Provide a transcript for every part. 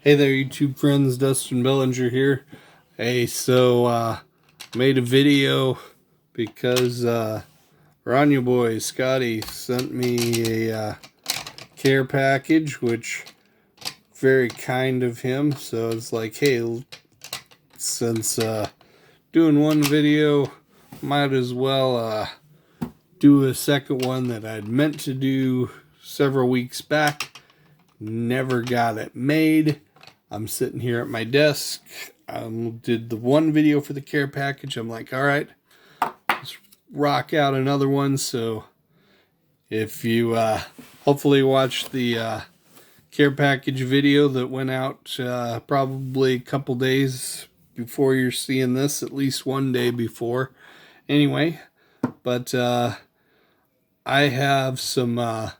Hey there, YouTube friends. Dustin Bellinger here. Hey, made a video because Rania boy Scotty sent me a care package, which very kind of him. So it's like, hey, since doing one video, might as well do a second one that I'd meant to do several weeks back. Never got it made. I'm sitting here at my desk. Did the one video for the care package. I'm like, all right, let's rock out another one. So if you hopefully watched the care package video that went out probably a couple days before you're seeing this, at least one day before. Anyway, but I have some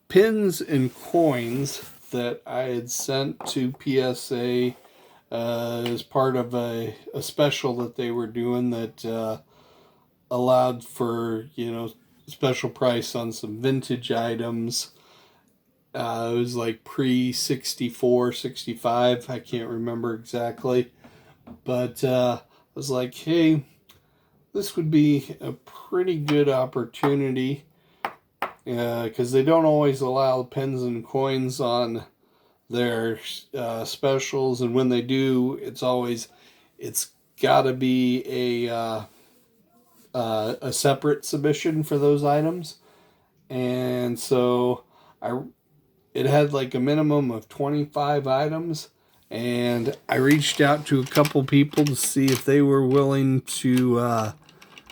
pins and coins that I had sent to PSA as part of a special that they were doing that allowed for, special price on some vintage items. It was like pre-64, 65, I can't remember exactly. But I was like, hey, this would be a pretty good opportunity because they don't always allow pins and coins on their specials, and when they do, it's got to be a separate submission for those items. And so it had like a minimum of 25 items, and I reached out to a couple people to see if they were willing to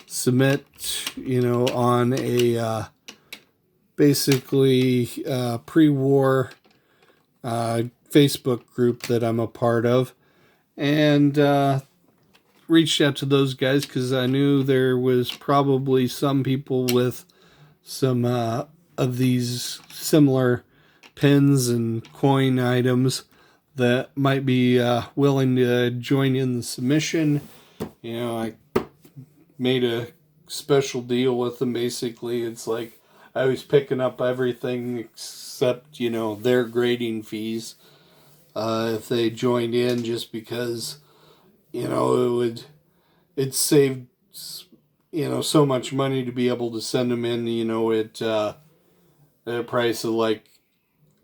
submit, on a basically pre-war Facebook group that I'm a part of, and reached out to those guys because I knew there was probably some people with some of these similar pins and coin items that might be willing to join in the submission. I made a special deal with them. Basically, it's like I was picking up everything except, their grading fees if they joined in, just because, it'd save, so much money to be able to send them in, at a price of like,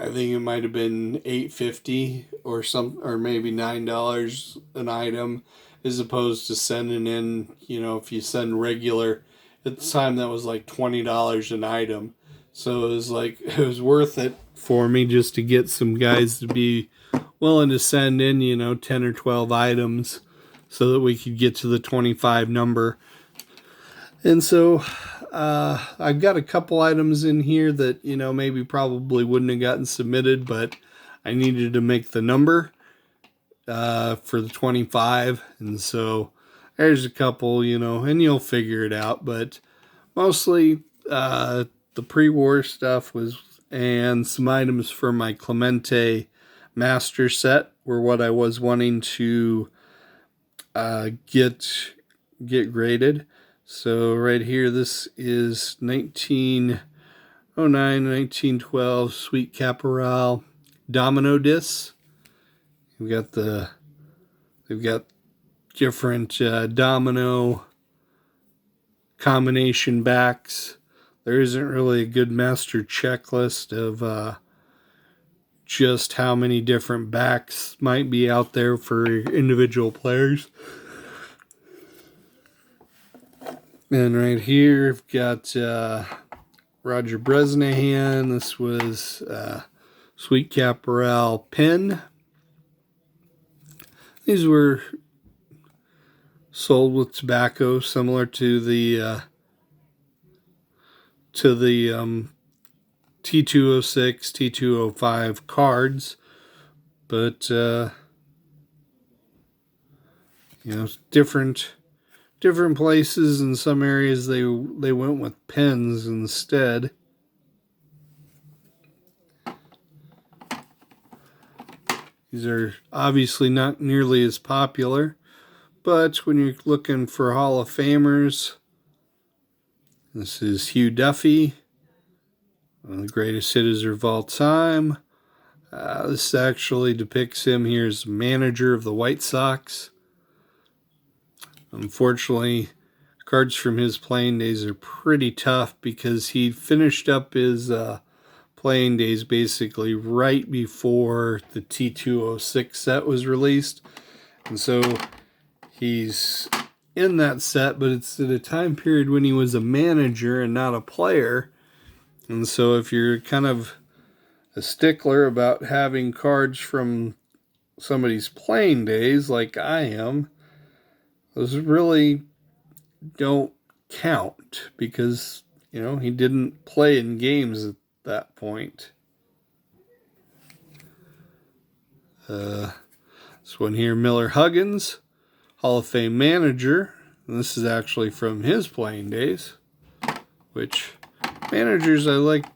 I think it might have been $8.50 or maybe $9 an item, as opposed to sending in, if you send regular. At the time, that was like $20 an item. So it was worth it for me just to get some guys to be willing to send in, 10 or 12 items so that we could get to the 25 number. And so I've got a couple items in here that, maybe probably wouldn't have gotten submitted, but I needed to make the number for the 25. And so there's a couple, and you'll figure it out. But mostly the pre-war stuff and some items for my Clemente master set were what I was wanting to get graded. So right here, this is 1909, 1912 Sweet Caporal domino discs. They've got different domino combination backs. There isn't really a good master checklist of just how many different backs might be out there for individual players. And right here, I've got Roger Bresnahan. This was Sweet Caporal pen. These were sold with tobacco, similar to the T206, T205 cards, but different places. In some areas they went with pens instead. These are obviously not nearly as popular, but when you're looking for Hall of Famers, this is Hugh Duffy, one of the greatest hitters of all time. This actually depicts him here as manager of the White Sox. Unfortunately, cards from his playing days are pretty tough because he finished up his playing days basically right before the T206 set was released. And so he's in that set, but it's at a time period when he was a manager and not a player. And so if you're kind of a stickler about having cards from somebody's playing days like I am, those really don't count because, he didn't play in games at that point. This one here, Miller Huggins, Hall of Fame manager. And this is actually from his playing days, which managers I like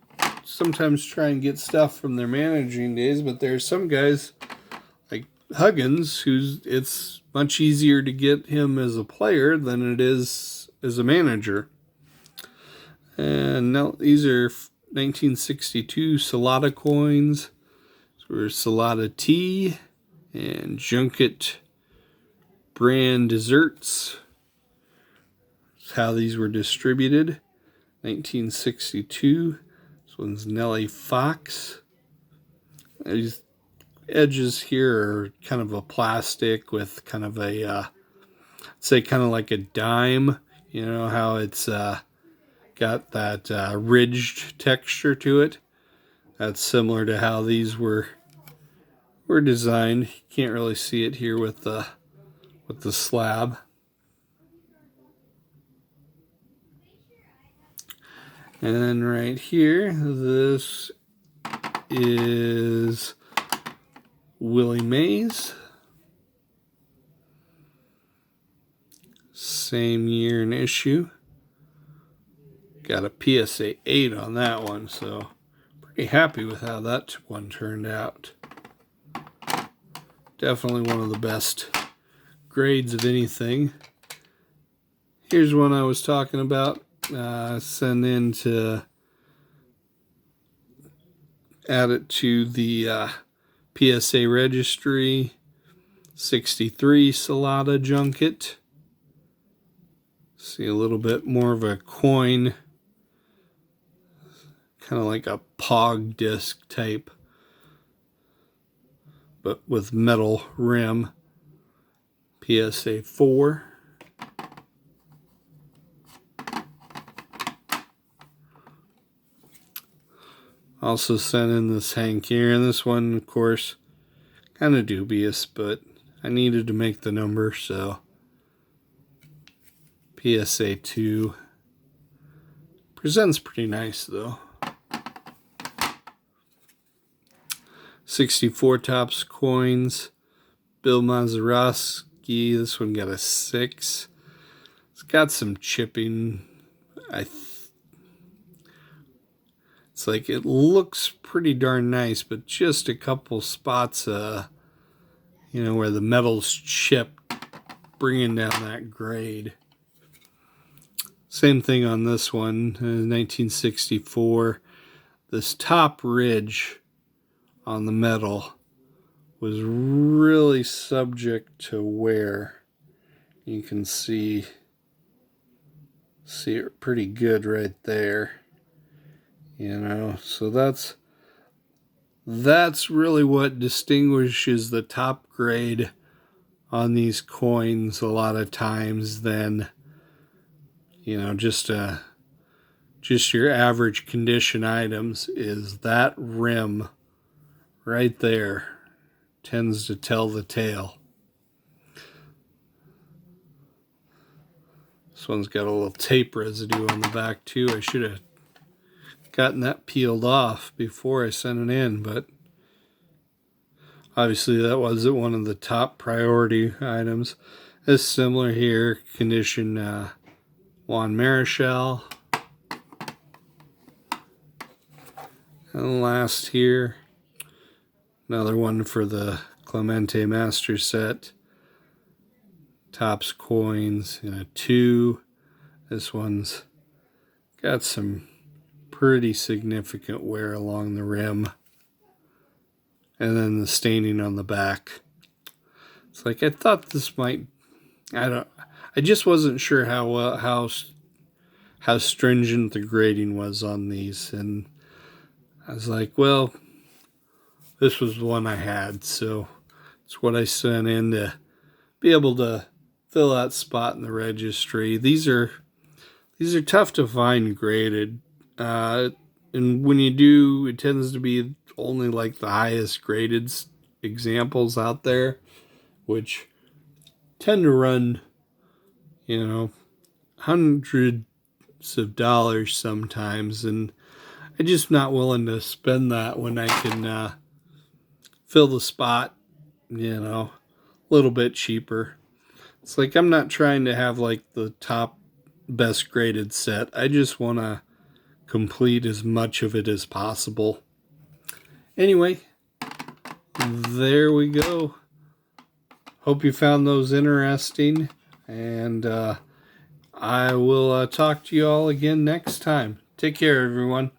sometimes try and get stuff from their managing days, but there's some guys like Huggins it's much easier to get him as a player than it is as a manager. And now these are 1962 Salada coins. So we're Salada Tea and Junket brand desserts. That's how these were distributed. 1962. This one's Nellie Fox. These edges here are kind of a plastic with kind of a, say kind of like a dime. You know how it's got that ridged texture to it. That's similar to how these were designed. You can't really see it here with the slab. And then right here, this is Willie Mays. Same year and issue. Got a PSA 8 on that one, so pretty happy with how that one turned out. Definitely one of the best grades of anything. Here's one I was talking about. Send in to add it to the PSA registry. 63 Salada Junket. See a little bit more of a coin, kind of like a POG disc type, but with metal rim. PSA 4. Also sent in this Hank here, and this one, of course, kind of dubious, but I needed to make the number, so PSA 2. Presents pretty nice, though. 64 Topps coins. Bill Mazeroski. This one got a 6. It's got some chipping. It's like it looks pretty darn nice, but just a couple spots, where the metal's chipped, bringing down that grade. Same thing on this one, 1964. This top ridge on the metal was really subject to wear. You can see it pretty good right there. So that's really what distinguishes the top grade on these coins a lot of times than just your average condition items, is that rim right there tends to tell the tale. This one's got a little tape residue on the back too. I should have gotten that peeled off before I sent it in, but obviously that wasn't one of the top priority items. It's similar here, condition Juan Marichal. And last here, another one for the Clemente Master set. Topps coins in a 2. This one's got some pretty significant wear along the rim. and then the staining on the back. It's like I thought this might. I just wasn't sure how stringent the grading was on these, and I was like, well, this was the one I had, so it's what I sent in to be able to fill that spot in the registry. These are tough to find graded, and when you do, it tends to be only like the highest graded examples out there, which tend to run, hundreds of dollars sometimes, and I'm just not willing to spend that when I can fill the spot, a little bit cheaper. It's like I'm not trying to have like the top best graded set. I just want to complete as much of it as possible. Anyway, there we go. Hope you found those interesting, and I will talk to you all again next time. Take care, everyone.